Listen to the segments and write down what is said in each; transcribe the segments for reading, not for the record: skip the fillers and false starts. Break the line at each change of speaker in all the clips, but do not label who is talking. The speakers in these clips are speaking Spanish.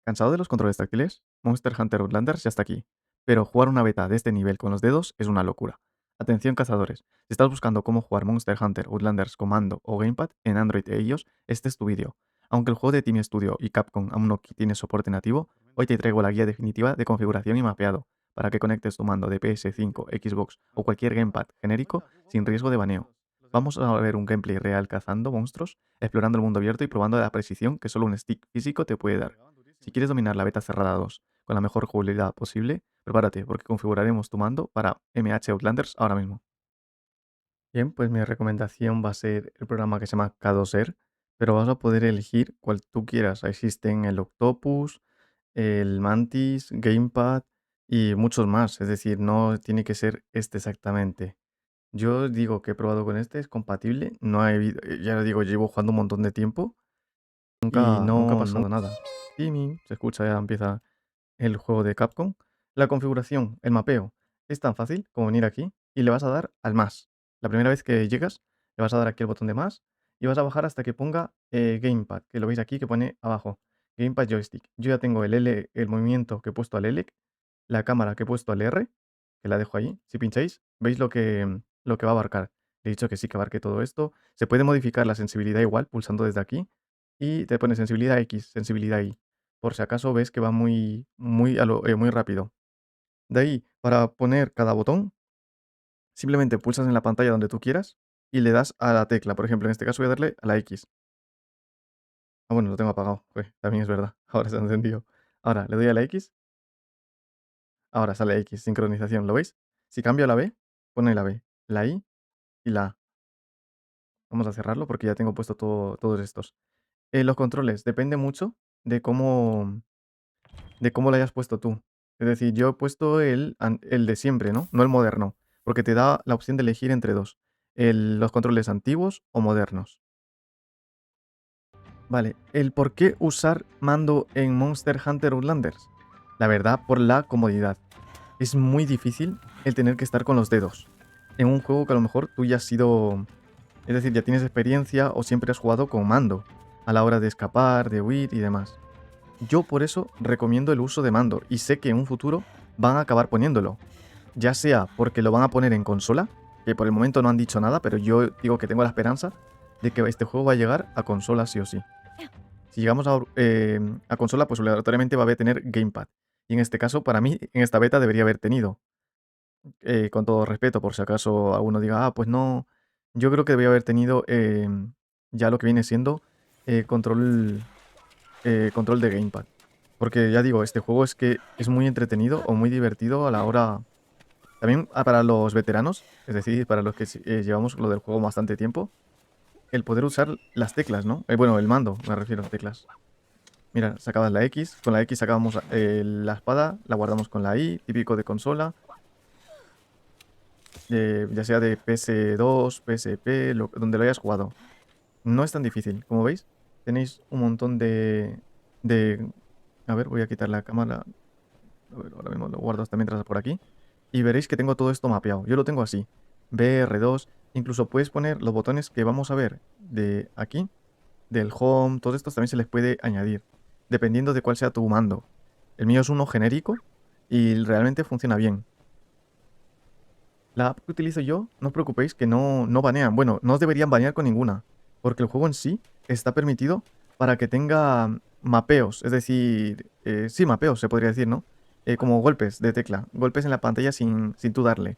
¿Cansado de los controles táctiles? Monster Hunter Outlanders ya está aquí. Pero jugar una beta de este nivel con los dedos es una locura. Atención cazadores, si estás buscando cómo jugar Monster Hunter Outlanders con mando o gamepad en Android e iOS, este es tu vídeo. Aunque el juego de Team Studio y Capcom aún no tiene soporte nativo, hoy te traigo la guía definitiva de configuración y mapeado, para que conectes tu mando de PS5, Xbox o cualquier gamepad genérico sin riesgo de baneo. Vamos a ver un gameplay real cazando monstruos, explorando el mundo abierto y probando la precisión que solo un stick físico te puede dar. Si quieres dominar la beta cerrada 2 con la mejor jugabilidad posible, prepárate porque configuraremos tu mando para MH Outlanders ahora mismo. Bien, pues mi recomendación va a ser el programa que se llama K2R, pero vas a poder elegir cual tú quieras. Existen el Octopus, el Mantis, Gamepad y muchos más. Es decir, no tiene que ser este exactamente. Yo digo que he probado con este, es compatible. No hay, ya lo digo, llevo jugando un montón de tiempo y nunca ha pasado nada. Timmy, se escucha, ya empieza el juego de Capcom. La configuración, el mapeo, es tan fácil como venir aquí y le vas a dar al más. La primera vez que llegas, le vas a dar aquí el botón de más y vas a bajar hasta que ponga Gamepad, que lo veis aquí que pone abajo. Gamepad Joystick. Yo ya tengo el L, el movimiento que he puesto al L, la cámara que he puesto al R, que la dejo ahí. Si pincháis, veis lo que va a abarcar. He dicho que sí que abarque todo esto. Se puede modificar la sensibilidad igual pulsando desde aquí y te pone sensibilidad X, sensibilidad Y, por si acaso ves que va muy rápido. De ahí, para poner cada botón, simplemente pulsas en la pantalla donde tú quieras y le das a la tecla. Por ejemplo, en este caso voy a darle a la X. Ah, bueno, lo tengo apagado. También es verdad. Ahora se ha encendido. Ahora le doy a la X. Ahora sale X, sincronización. ¿Lo veis? Si cambio la B, pone la B, la I y la A. Vamos a cerrarlo porque ya tengo puesto todos estos. Los controles, depende mucho de cómo lo hayas puesto tú. Es decir, yo he puesto el de siempre, ¿no? No el moderno, porque te da la opción de elegir entre dos, los controles antiguos o modernos. Vale, el por qué usar mando en Monster Hunter Outlanders. La verdad, por la comodidad. Es muy difícil el tener que estar con los dedos. En un juego que a lo mejor tú ya has sido... Es decir, ya tienes experiencia o siempre has jugado con mando, a la hora de escapar, de huir y demás. Yo por eso recomiendo el uso de mando y sé que en un futuro van a acabar poniéndolo. Ya sea porque lo van a poner en consola, que por el momento no han dicho nada, pero yo digo que tengo la esperanza de que este juego va a llegar a consola sí o sí. Si llegamos a consola, pues obligatoriamente va a tener Gamepad. Y en este caso, para mí, en esta beta debería haber tenido. Con todo respeto, por si acaso alguno diga, ah, pues no. Yo creo que debería haber tenido ya lo que viene siendo control, control de Gamepad. Porque ya digo, este juego es que es muy entretenido o muy divertido a la hora. También para los veteranos, es decir, para los que llevamos lo del juego bastante tiempo, el poder usar las teclas, ¿no? Bueno, el mando, me refiero a teclas. Mira, sacabas la X, con la X sacábamos la espada, la guardamos con la Y, típico de consola, ya sea de PS2, PSP, donde lo hayas jugado. No es tan difícil, como veis, tenéis un montón de... A ver, voy a quitar la cámara. A ver, ahora mismo lo guardo hasta mientras por aquí. Y veréis que tengo todo esto mapeado. Yo lo tengo así. B, R2. Incluso puedes poner los botones que vamos a ver de aquí, del home. Todos estos también se les puede añadir, dependiendo de cuál sea tu mando. El mío es uno genérico y realmente funciona bien. La app que utilizo yo, no os preocupéis que no banean. Bueno, no os deberían banear con ninguna, porque el juego en sí está permitido para que tenga mapeos, es decir, sí, mapeos se podría decir, ¿no? Como golpes de tecla, golpes en la pantalla sin tú darle.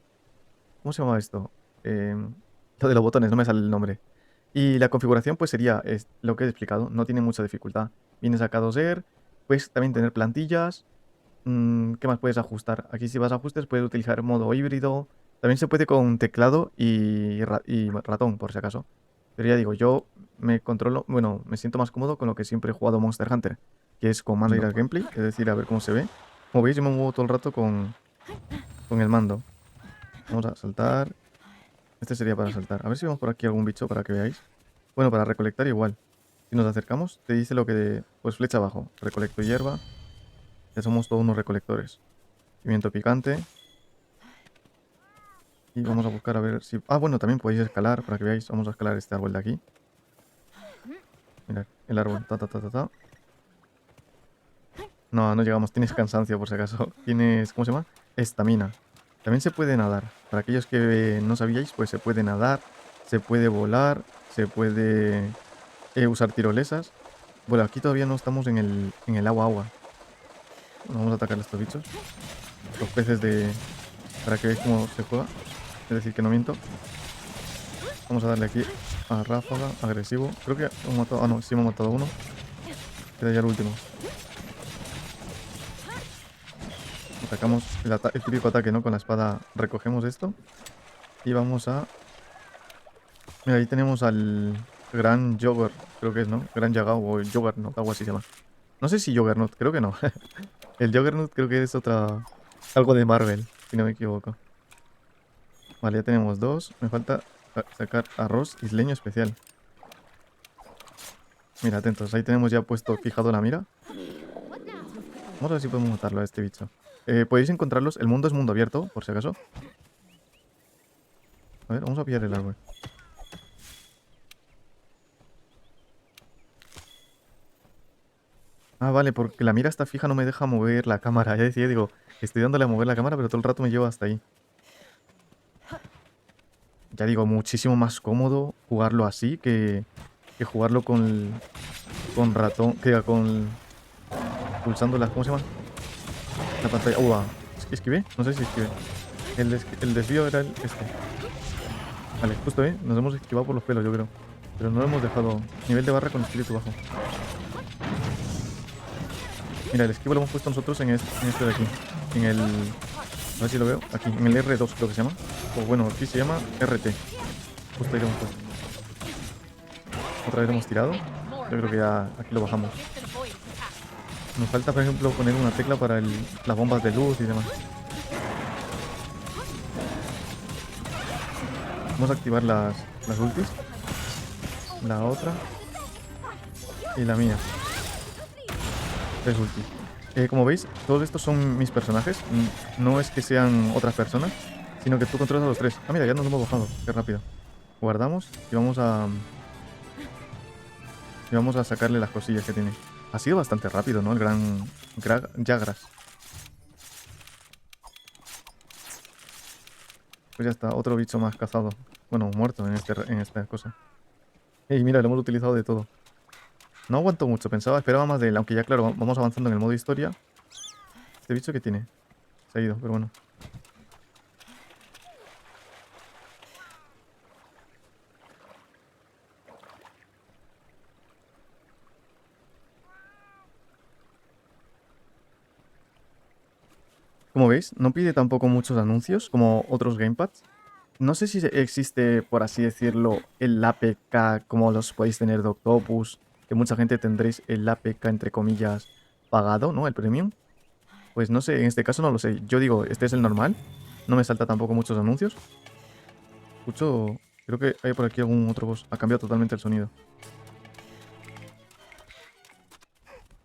¿Cómo se llama esto? Lo de los botones, no me sale el nombre. Y la configuración pues sería lo que he explicado, no tiene mucha dificultad. Vienes a K2R, puedes también tener plantillas. ¿Qué más puedes ajustar? Aquí si vas a ajustes puedes utilizar modo híbrido. También se puede con teclado y ratón, por si acaso. Pero ya digo, yo me controlo, bueno, me siento más cómodo con lo que siempre he jugado Monster Hunter, que es con mando ir al gameplay, es decir, a ver cómo se ve. Como veis, yo me muevo todo el rato con el mando. Vamos a saltar. Este sería para saltar. A ver si vemos por aquí algún bicho para que veáis. Bueno, para recolectar igual. Si nos acercamos, te dice lo que... Pues flecha abajo. Recolecto hierba. Ya somos todos unos recolectores. Pimiento picante. Y vamos a buscar a ver si... Ah, bueno, también podéis escalar para que veáis. Vamos a escalar este árbol de aquí. Mirad, el árbol. Ta, ta, ta, ta, ta. No, no llegamos. Tienes cansancio, por si acaso. Tienes, ¿cómo se llama? Estamina. También se puede nadar. Para aquellos que no sabíais, pues se puede nadar, se puede volar, se puede usar tirolesas. Bueno, aquí todavía no estamos en el agua. Bueno, vamos a atacar a estos bichos. Los peces de... Para que veáis cómo se juega. Es decir, que no miento. Vamos a darle aquí a ráfaga, agresivo. Creo que hemos matado... Ah, no, sí hemos matado a uno. Queda ya el último. Atacamos el típico ataque, ¿no? Con la espada recogemos esto. Y vamos a... Mira, ahí tenemos al Gran Jogger, creo que es, ¿no? Gran Yagao o Juggernaut, algo así se llama. No sé si Juggernaut, creo que no. El Juggernaut creo que es otra... Algo de Marvel, si no me equivoco. Vale, ya tenemos dos. Me falta sacar arroz isleño especial. Mira, atentos. Ahí tenemos ya puesto, fijado la mira. Vamos a ver si podemos matarlo a este bicho. Podéis encontrarlos. El mundo es mundo abierto, por si acaso. A ver, vamos a pillar el árbol. Ah, vale, porque la mira está fija, no me deja mover la cámara. Ya decía, digo, estoy dándole a mover la cámara, pero todo el rato me lleva hasta ahí. Ya digo, muchísimo más cómodo jugarlo así que jugarlo con ratón, que con pulsando las, ¿cómo se llama? La pantalla. ¿Esquivé? No sé si esquivé. El desvío era este. Vale, justo, nos hemos esquivado por los pelos, yo creo. Pero no lo hemos dejado. Nivel de barra con espíritu bajo. Mira, el esquivo lo hemos puesto nosotros en este de aquí. En el... A ver si lo veo. Aquí, en el R2 creo que se llama. O bueno, aquí se llama RT. Justo ahí lo hemos puesto. Otra vez lo hemos tirado. Yo creo que ya aquí lo bajamos. Nos falta, por ejemplo, poner una tecla para las bombas de luz y demás. Vamos a activar las ultis. La otra. Y la mía. Tres ultis. Como veis, todos estos son mis personajes. No es que sean otras personas, sino que tú controlas a los tres. Ah, mira, ya nos hemos bajado. Qué rápido. Guardamos y vamos a sacarle las cosillas que tiene. Ha sido bastante rápido, ¿no? El gran Jagras. Pues ya está, otro bicho más cazado. Bueno, muerto en esta cosa. Y mira, lo hemos utilizado de todo. No aguanto mucho, esperaba más de él. Aunque ya, claro, vamos avanzando en el modo historia. Este bicho que tiene. Se ha ido, pero bueno. Como veis, no pide tampoco muchos anuncios como otros gamepads. No sé si existe, por así decirlo, el APK como los podéis tener de Octopus, que mucha gente tendréis el APK entre comillas pagado, ¿no? El premium. Pues no sé, en este caso no lo sé. Yo digo, este es el normal. No me salta tampoco muchos anuncios. Escucho, creo que hay por aquí algún otro boss. Ha cambiado totalmente el sonido.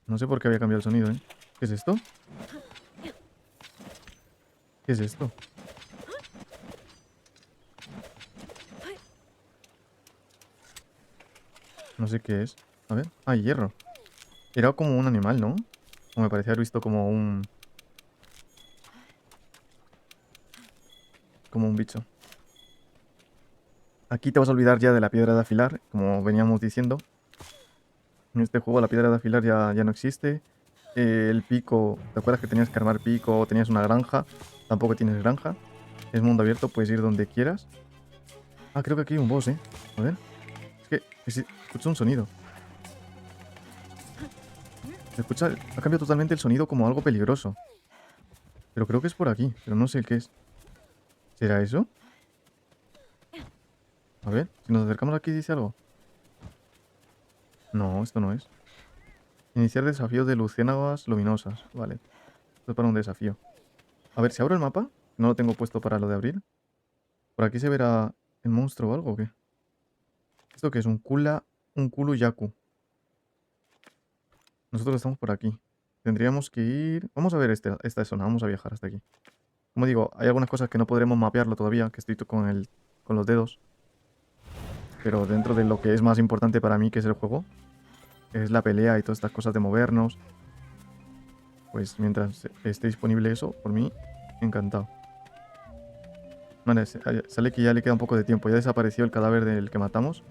No sé por qué había cambiado el sonido, ¿eh? ¿Qué es esto? ¿Qué es esto? No sé qué es. A ver. Ah, hierro. Era como un animal, ¿no? O me parecía haber visto como un bicho. Aquí te vas a olvidar ya de la piedra de afilar, como veníamos diciendo. En este juego la piedra de afilar ya no existe. El pico, ¿te acuerdas que tenías que armar pico o tenías una granja? Tampoco tienes granja. Es mundo abierto, puedes ir donde quieras. Ah, creo que aquí hay un boss, ¿eh? A ver. Es que escucho un sonido. Ha cambiado totalmente el sonido como algo peligroso. Pero creo que es por aquí, pero no sé qué es. ¿Será eso? A ver, si nos acercamos aquí dice algo. No, esto no es. Iniciar desafío de luciérnagas luminosas. Vale. Esto es para un desafío. A ver, si abro el mapa. No lo tengo puesto para lo de abrir. Por aquí se verá el monstruo o algo, ¿o qué? ¿Esto qué es? Un Kulu Yaku. Nosotros estamos por aquí. Tendríamos que ir... Vamos a ver esta zona. Vamos a viajar hasta aquí. Como digo, hay algunas cosas que no podremos mapearlo todavía, que estoy con los dedos. Pero dentro de lo que es más importante para mí, que es el juego, es la pelea y todas estas cosas de movernos. Pues mientras esté disponible eso, por mí, encantado. Vale, sale que ya le queda un poco de tiempo. Ya desapareció el cadáver del que matamos.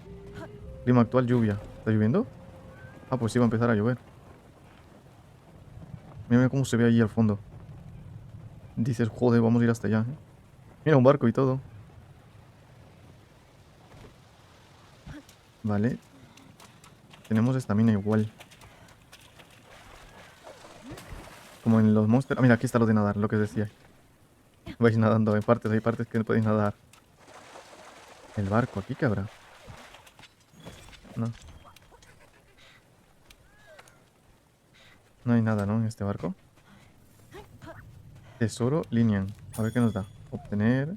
Clima actual, lluvia. ¿Está lloviendo? Ah, pues sí, va a empezar a llover. Mira cómo se ve ahí al fondo. Dices, joder, vamos a ir hasta allá, ¿eh? Mira, un barco y todo. Vale. Tenemos estamina igual. Como en los monsters. Ah, mira, aquí está lo de nadar, lo que os decía. Vais nadando, hay partes que no podéis nadar. El barco, ¿aquí qué habrá? No, no hay nada, ¿no? En este barco. Tesoro Linian. A ver qué nos da. Obtener.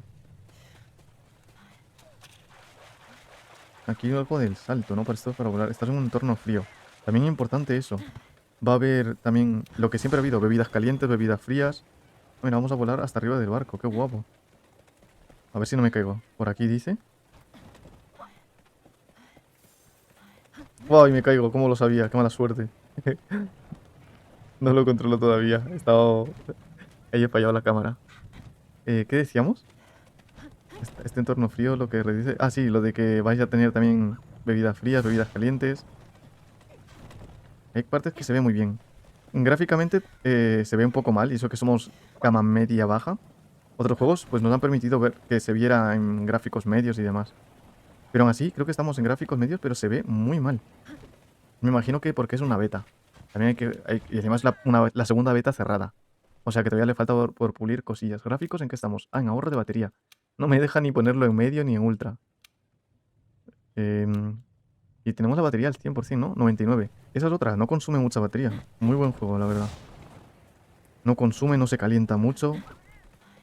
Aquí algo del salto, ¿no? Para esto para volar. Estás en un entorno frío. También es importante eso. Va a haber también lo que siempre ha habido. Bebidas calientes, bebidas frías. Mira, vamos a volar hasta arriba del barco. Qué guapo. A ver si no me caigo. Por aquí dice. ¡Ay, me caigo! ¿Cómo lo sabía? ¡Qué mala suerte! No lo controlo todavía. He estado... He fallado la cámara. ¿Qué decíamos? Este entorno frío, lo que dice... Ah, sí, lo de que vais a tener también bebidas frías, bebidas calientes. Hay partes que se ve muy bien. Gráficamente se ve un poco mal, y eso que somos gama media-baja. Otros juegos pues nos han permitido ver que se viera en gráficos medios y demás. Pero aún así, creo que estamos en gráficos medios, pero se ve muy mal. Me imagino que porque es una beta. También y además la segunda beta cerrada. O sea que todavía le falta por pulir cosillas. ¿Gráficos en qué estamos? Ah, en ahorro de batería. No me deja ni ponerlo en medio ni en ultra. Em, y tenemos la batería al 100%, ¿no? 99. Esa es otra, no consume mucha batería. Muy buen juego, la verdad. No consume, no se calienta mucho.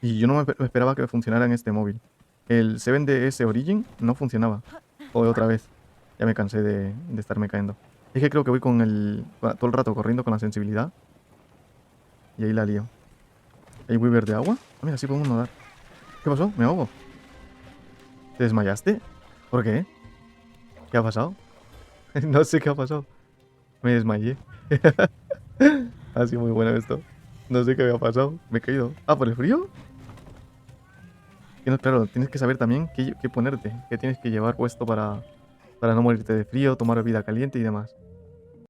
Y yo no me esperaba que funcionara en este móvil. El 7DS Origin no funcionaba. O otra vez. Ya me cansé de estarme cayendo. Es que creo que voy todo el rato corriendo con la sensibilidad. Y ahí la lío. ¿Hay Weaver de agua? Ah, mira, sí podemos nadar. ¿Qué pasó? Me ahogo. ¿Te desmayaste? ¿Por qué? ¿Qué ha pasado? No sé qué ha pasado. Me desmayé. Ha sido muy bueno esto. No sé qué había pasado. Me he caído. Ah, ¿por el frío? Que no, claro, tienes que saber también qué ponerte. Qué tienes que llevar puesto para no morirte de frío, tomar bebida caliente y demás.